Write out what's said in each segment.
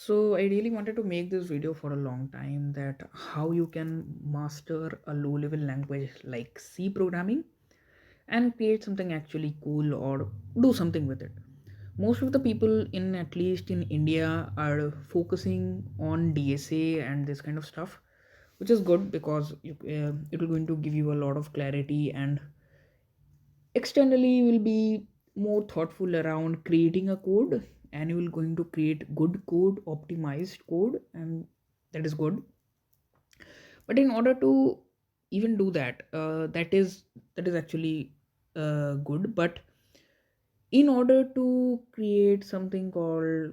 So I really wanted to make this video for a long time, that how you can master a low level language like C programming and create something actually cool or do something with it. Most of the people in, at least in India, are focusing on DSA and this kind of stuff, which is good because it will going to give you a lot of clarity, and externally you will be more thoughtful around creating a code, and you will going to create good code, optimized code, and that is good. But in order to even do that, that is actually good. But in order to create something called,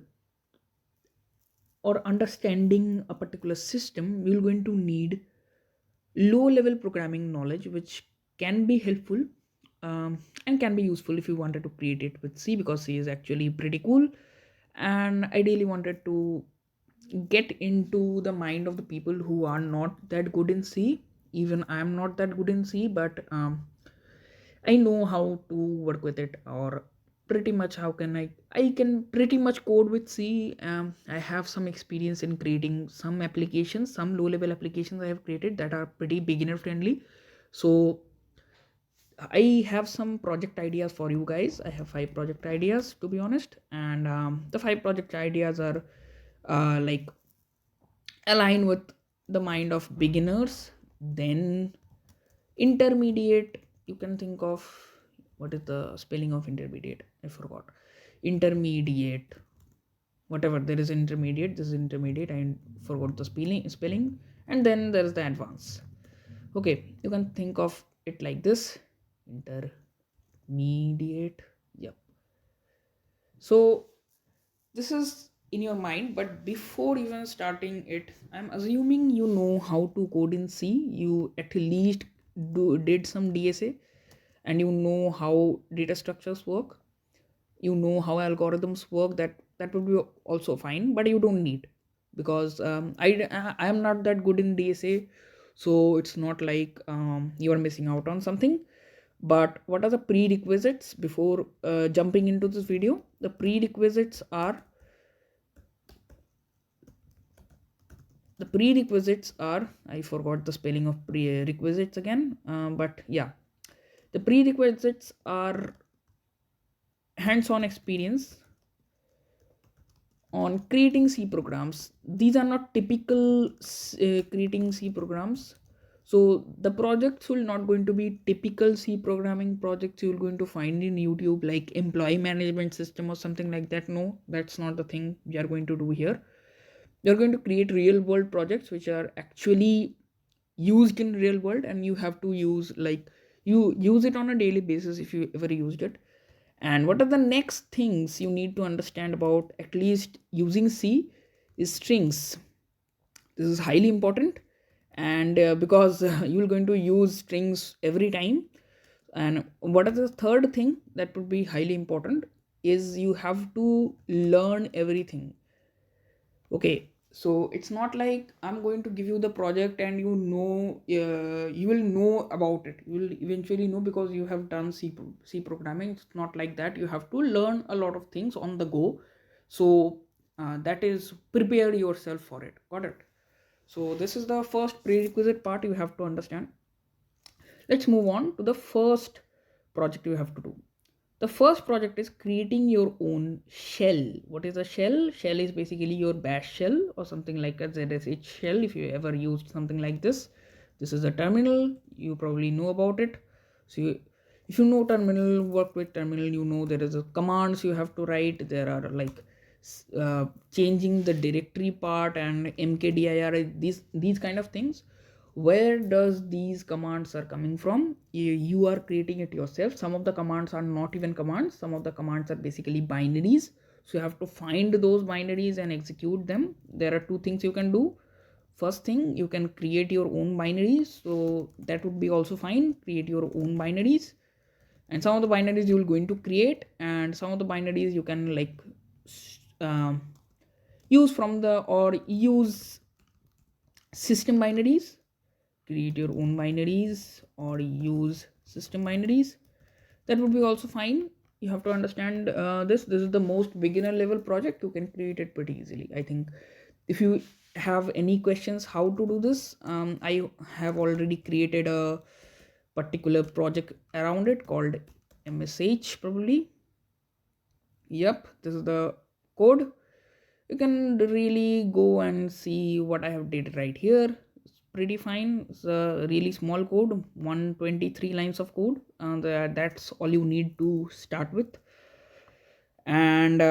or understanding a particular system, you're going to need low level programming knowledge, which can be helpful, and can be useful if you wanted to create it with C, because C is actually pretty cool. And I really wanted to get into the mind of the people who are not that good in C. Even I am not that good in C, but I know how to work with it, or pretty much how can I can pretty much code with C. I have some experience in creating some applications, some low level applications I have created that are pretty beginner friendly. So I have some project ideas for you guys. I have 5 project ideas, to be honest, and the 5 project ideas are like align with the mind of beginners, then intermediate. You can think of, what is the spelling of intermediate? I forgot. Intermediate, whatever, there is intermediate, this is intermediate, I forgot the spelling. And then there is the advanced. Okay, you can think of it like this: intermediate. Yep. So this is in your mind, but before even starting it, I'm assuming you know how to code in C. You at least did some DSA, and you know how data structures work, you know how algorithms work. That would be also fine, but you don't need, because I am not that good in DSA. So it's not like you are missing out on something. But what are the prerequisites before jumping into this video? The prerequisites are, I forgot the spelling of prerequisites again, but yeah, the prerequisites are hands-on experience on creating C programs. These are not typical creating C programs. So the projects will not going to be typical C programming projects you're going to find in YouTube, like employee management system or something like that. No, that's not the thing we are going to do here. You're going to create real world projects which are actually used in real world, and you have to use, like, you use it on a daily basis if you ever used it. And what are the next things you need to understand about at least using C is strings. This is highly important, and because you're going to use strings every time. And what are the third thing that would be highly important is you have to learn everything. Okay, so it's not like I'm going to give you the project and you will know about it, you will eventually know because you have done C programming. It's not like that. You have to learn a lot of things on the go. So that is, prepare yourself for it. Got it? So this is the first prerequisite part you have to understand. Let's move on to the first project you have to do. The first project is creating your own shell. What is a shell? Shell is basically your bash shell or something like a ZSH shell, if you ever used something like this. This is a terminal. You probably know about it. So if you know terminal, work with terminal, you know there is a commands you have to write. There are like changing the directory part and mkdir, these kind of things. Where does these commands are coming from? You are creating it yourself. Some of the commands are not even commands. Some of the commands are basically binaries. So you have to find those binaries and execute them. There are two things you can do. First thing, you can create your own binaries, so that would be also fine. Create your own binaries, and some of the binaries you will going to create, and some of the binaries you can like um, use from the, or use system binaries. Create your own binaries or use system binaries, that would be also fine. you have to understand this is the most beginner level project. You can create it pretty easily, I think. If you have any questions how to do this, I have already created a particular project around it called msh probably. Yep, this is the code. You can really go and see what I have did right here. It's pretty fine. It's a really small code, 123 lines of code, and that's all you need to start with. And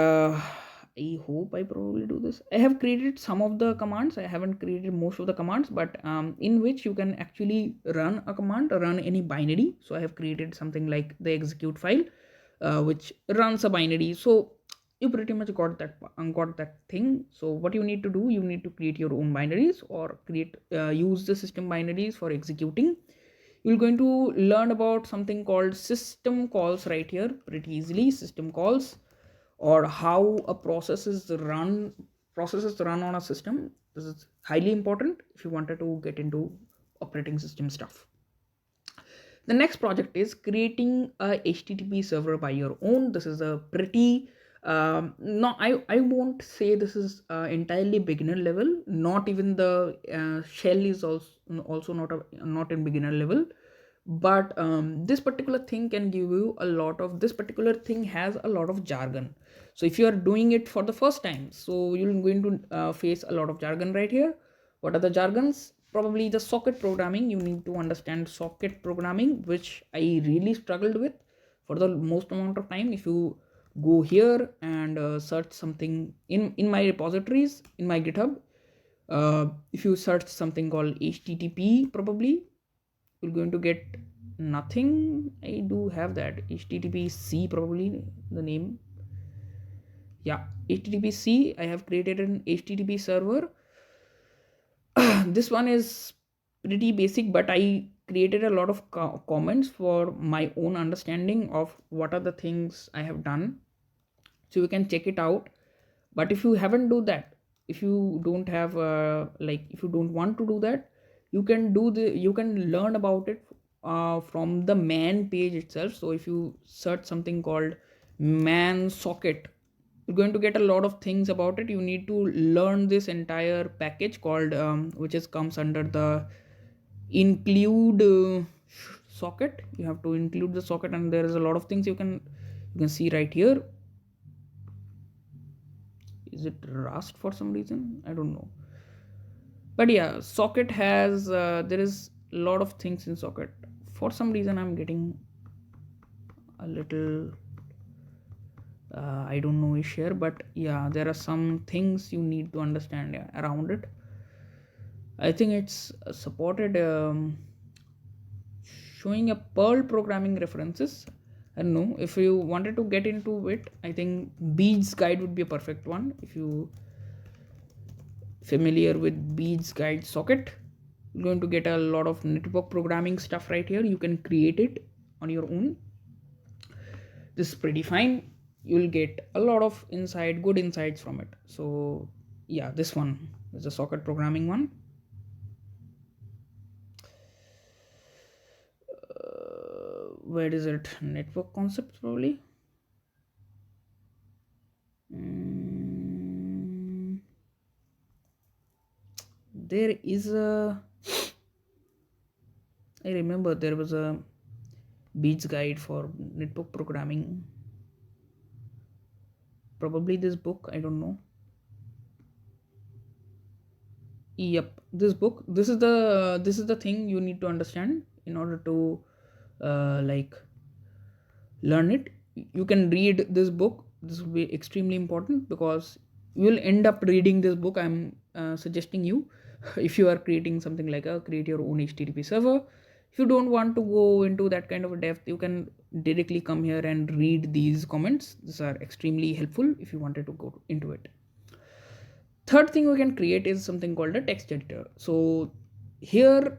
I hope I probably do this. I have created some of the commands. I haven't created most of the commands, but in which you can actually run a command or run any binary. So I have created something like the execute file, which runs a binary. So you pretty much got that thing. So what you need to do, you need to create your own binaries or create use the system binaries for executing. You're going to learn about something called system calls right here pretty easily. System calls, or how a processes run on a system. This is highly important if you wanted to get into operating system stuff. The next project is creating a http server by your own. This is a pretty no, I won't say this is entirely beginner level. Not even the shell is also not in beginner level. But this particular thing can give you a lot of, this particular thing has a lot of jargon. So if you are doing it for the first time, so you're going to face a lot of jargon right here. What are the jargons? Probably the socket programming. You need to understand socket programming, which I really struggled with for the most amount of time. If you go here and search something in my repositories in my GitHub, if you search something called http, probably you're going to get nothing. I do have that httpc, probably the name. Yeah, httpc. I have created an http server. This one is pretty basic, but I created a lot of comments for my own understanding of what are the things I have done, so you can check it out. But if you haven't do that, if you don't have if you don't want to do that, you can learn about it from the man page itself. So if you search something called man socket, you're going to get a lot of things about it. You need to learn this entire package called which is comes under the include socket. You have to include the socket, and there is a lot of things you can see right here. Is it rust for some reason? I don't know. But yeah, socket has there is a lot of things in socket. For some reason I'm getting a little I don't know ish here, but yeah, there are some things you need to understand, yeah, around it. I think it's supported showing a Perl programming references. I don't know if you wanted to get into it. I think Beads guide would be a perfect one. If you familiar with Beads guide socket, you're going to get a lot of network programming stuff right here. You can create it on your own. This is pretty fine. You'll get a lot of good insights from it. So yeah, this one is a socket programming one. Where is it? Network concepts, probably. There is a, I remember there was a Beats guide for network programming. Probably this book, I don't know. Yep, this book. This is the thing you need to understand in order to like learn it. You can read this book. This will be extremely important because you will end up reading this book. I'm suggesting you if you are creating something like a create your own http server. If you don't want to go into that kind of a depth, you can directly come here and read these comments. These are extremely helpful if you wanted to go into it. Third thing we can create is something called a text editor. So here,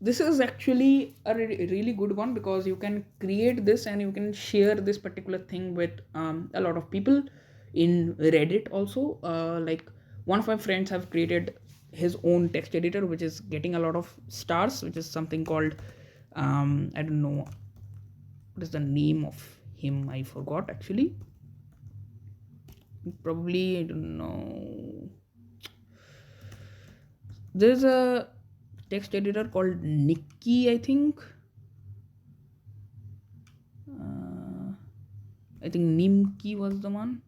this is actually a really good one because you can create this and you can share this particular thing with a lot of people in Reddit also. Like one of my friends have created his own text editor which is getting a lot of stars, which is something called I don't know what is the name of him? I forgot actually. Probably, I don't know. There's a text editor called Nikki, I think. Uh, I think Nimki was the one.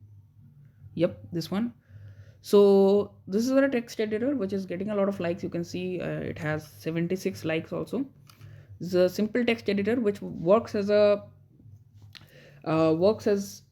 Yep, this one. So this is a text editor which is getting a lot of likes. You can see it has 76 likes also. It's a simple text editor which works as,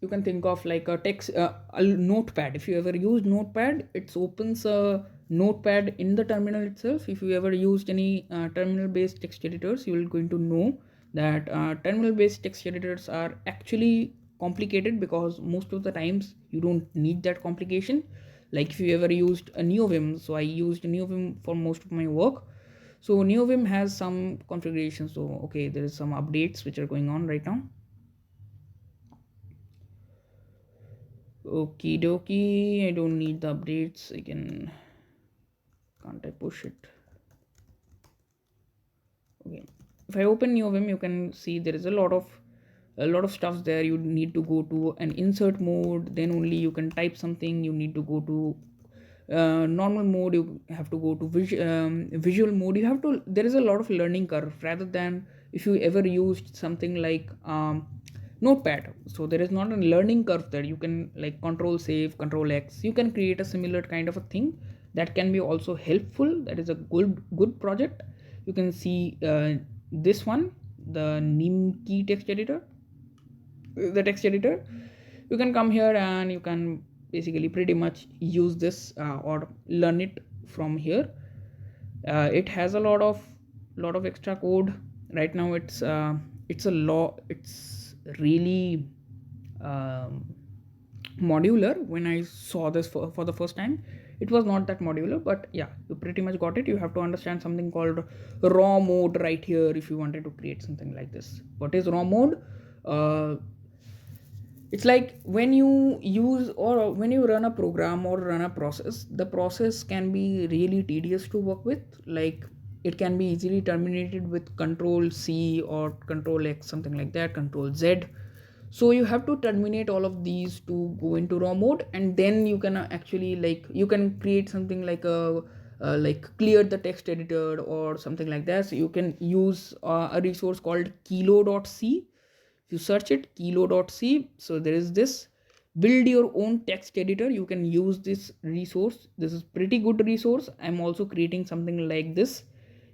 you can think of like a text a notepad. If you ever used notepad, it opens a notepad in the terminal itself. If you ever used any terminal based text editors, you will going to know that terminal based text editors are actually complicated, because most of the times you don't need that complication. Like if you ever used a NeoVim, so I used NeoVim for most of my work. So NeoVim has some configurations. So okay, there is some updates which are going on right now. Okie dokie, I don't need the updates. Can't I push it? Okay, if I open NeoVim, you can see there is a lot of stuff there. You need to go to an insert mode, then only you can type something. You need to go to normal mode, you have to go to visual mode. You have to, there is a lot of learning curve, rather than if you ever used something like notepad. So there is not a learning curve there. You can like control save, control X, you can create a similar kind of a thing that can be also helpful. That is a good project. You can see this one, the Nimki text editor, the text editor. You can come here and you can basically pretty much use this or learn it from here. It has a lot of extra code. Right now it's really um, modular. When I saw this for the first time, it was not that modular, but yeah, you pretty much got it. You have to understand something called raw mode right here if you wanted to create something like this. What is raw mode? It's like when you use or when you run a program or run a process, the process can be really tedious to work with. Like it can be easily terminated with control C or control X, something like that, control Z. So you have to terminate all of these to go into raw mode, and then you can actually, like, you can create something like a like clear the text editor or something like that. So you can use a resource called kilo.c. If you search it, kilo.c, so there is this build your own text editor. You can use this resource. This is pretty good resource. I'm also creating something like this.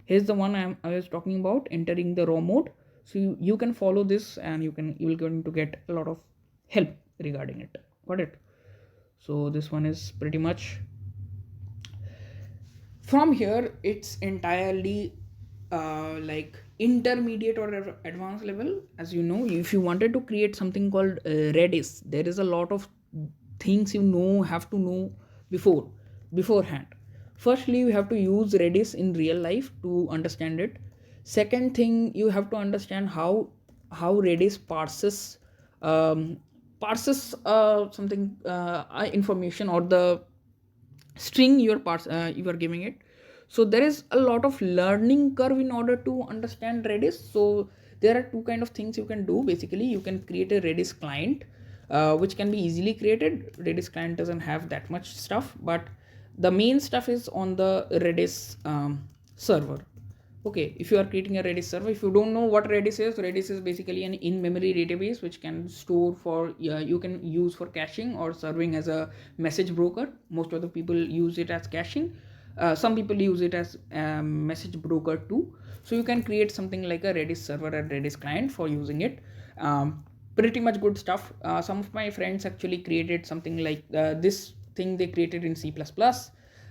Here's the one I was talking about, entering the raw mode. So you can follow this, and you will going to get a lot of help regarding it. Got it? So this one is pretty much from here. It's entirely like intermediate or advanced level. As you know, if you wanted to create something called Redis, there is a lot of things have to know beforehand. Firstly, you have to use Redis in real life to understand it. Second thing, you have to understand how Redis parses something information, or the string you are giving it. So there is a lot of learning curve in order to understand Redis. So there are two kind of things you can do. Basically, you can create a Redis client, which can be easily created. Redis client doesn't have that much stuff, but the main stuff is on the Redis server. Okay, if you are creating a Redis server, if you don't know what Redis is basically an in-memory database which can store for, you can use for caching or serving as a message broker. Most of the people use it as caching. Some people use it as message broker too. So you can create something like a Redis server and Redis client for using it. Pretty much good stuff. Some of my friends actually created something like this thing they created in C++,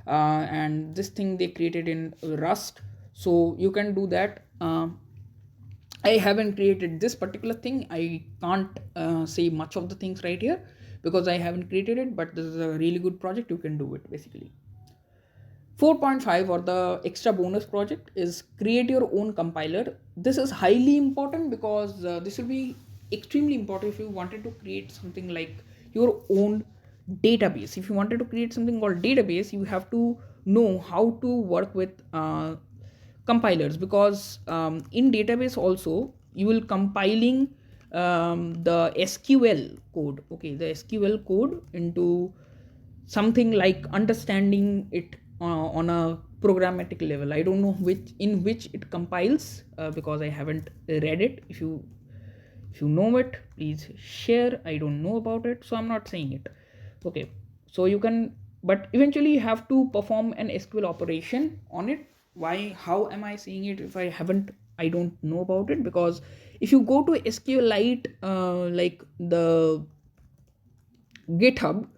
and this thing they created in Rust. So you can do that. I haven't created this particular thing. I can't say much of the things right here because I haven't created it, but this is a really good project. You can do it basically. 4.5, or the extra bonus project, is create your own compiler. This is highly important because this will be extremely important if you wanted to create something like your own database. If you wanted to create something called database, you have to know how to work with compilers, because in database also you will compiling the SQL code, okay, the SQL code into something like understanding it on a programmatic level. I don't know which it compiles, because I haven't read it. If you know it, please share. I don't know about it, so I'm not saying it. Okay, so you can, but eventually you have to perform an SQL operation on it. Why? How am I saying it if I don't know about it? Because if you go to SQLite, like the GitHub,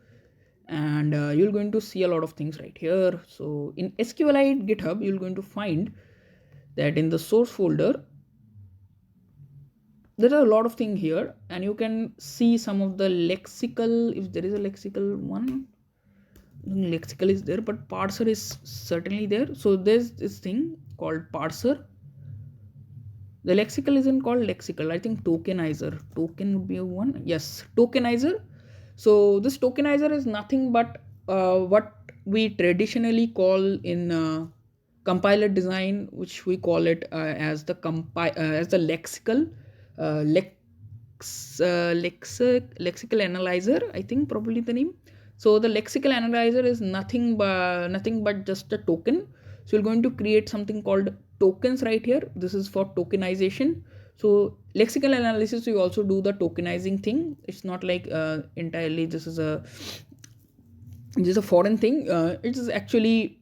and you're going to see a lot of things right here. So in SQLite GitHub, you're going to find that in the source folder there are a lot of things here, and you can see some of the lexical, if there is a lexical one. Lexical is there, but parser is certainly there. So there's this thing called parser. The lexical isn't called lexical, I think tokenizer. Token would be a one. Yes, tokenizer. So this tokenizer is nothing but what we traditionally call in compiler design, which we call it as the lexical lexical analyzer, I think, probably the name. So the lexical analyzer is nothing but just a token. So you're going to create something called tokens right here. This is for tokenization. So lexical analysis, you also do the tokenizing thing. It's not like entirely this is a foreign thing. It is actually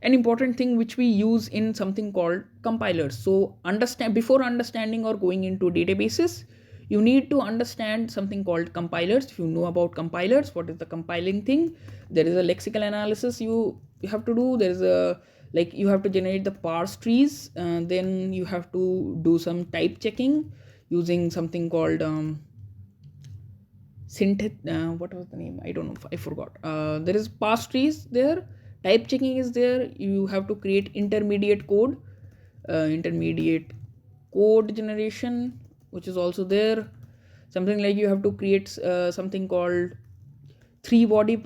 an important thing which we use in something called compilers. So before understanding or going into databases, you need to understand something called compilers. If you know about compilers, what is the compiling thing? There is a lexical analysis you have to do. There is a, like, you have to generate the parse trees, then you have to do some type checking using something called what was the name, I don't know, I forgot. There is parse trees there, type checking is there, you have to create intermediate code generation, which is also there. Something like you have to create something called three body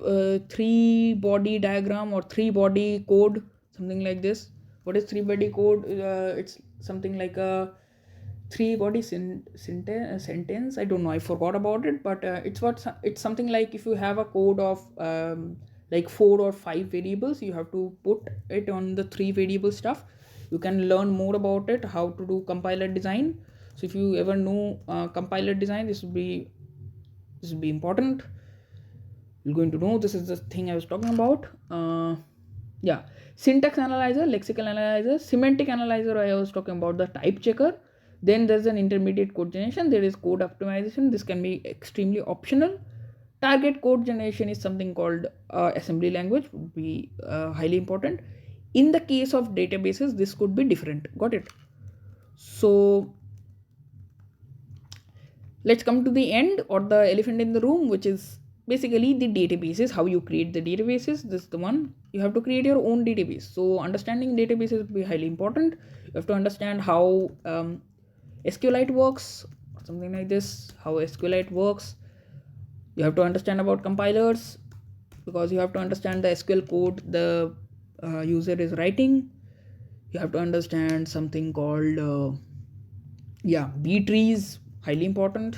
diagram or three body code, something like this. What is three body code? It's something like a three body sentence, I don't know, I forgot about it, but it's something like if you have a code of like 4 or 5 variables, you have to put it on the 3 variable stuff. You can learn more about it, how to do compiler design. So if you ever know compiler design, this will be important. You're going to know this is the thing I was talking about. Yeah, syntax analyzer, lexical analyzer, semantic analyzer, I was talking about the type checker. Then there's an intermediate code generation, there is code optimization, this can be extremely optional. Target code generation is something called assembly language, would be highly important. In the case of databases, this could be different. Got it? So let's come to the end, or the elephant in the room, which is basically the databases. How you create the databases, this is the one. You have to create your own database. So understanding databases will be highly important. You have to understand how SQLite works, or something like this, how SQLite works. You have to understand about compilers, because you have to understand the SQL code the user is writing. You have to understand something called B trees, highly important.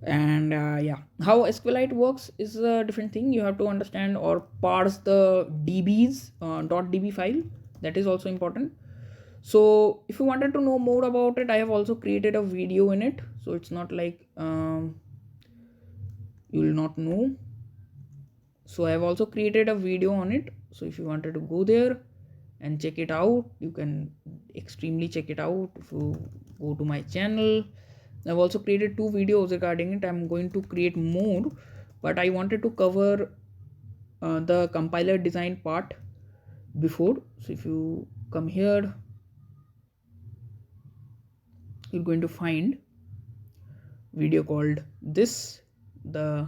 And how SQLite works is a different thing. You have to understand or parse the dbs .db file. That is also important. So if you wanted to know more about it, I have also created a video in it, so it's not like you will not know. So I have also created a video on it, so if you wanted to go there and check it out, you can extremely check it out if you go to my channel. I've also created 2 videos regarding it. I'm going to create more, but I wanted to cover the compiler design part before. So if you come here, you're going to find video called this, the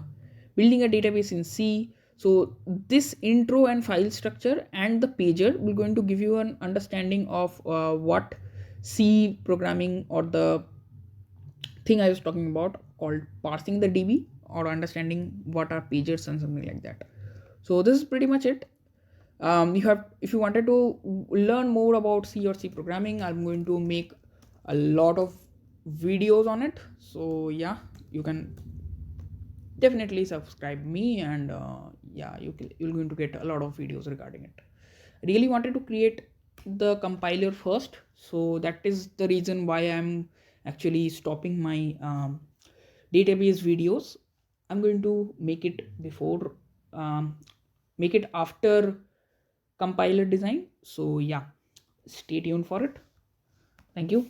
building a database in C. So this intro and file structure and the pager will going to give you an understanding of what C programming, or the thing I was talking about called parsing the DB, or understanding what are pagers and something like that. So this is pretty much it. If you wanted to learn more about C or C programming, I'm going to make a lot of videos on it. So yeah, you can definitely subscribe me, and yeah, you're going to get a lot of videos regarding it. I really wanted to create the compiler first, so that is the reason why I'm actually stopping my database videos. I'm going to make it before, make it after compiler design. So yeah, stay tuned for it. Thank you.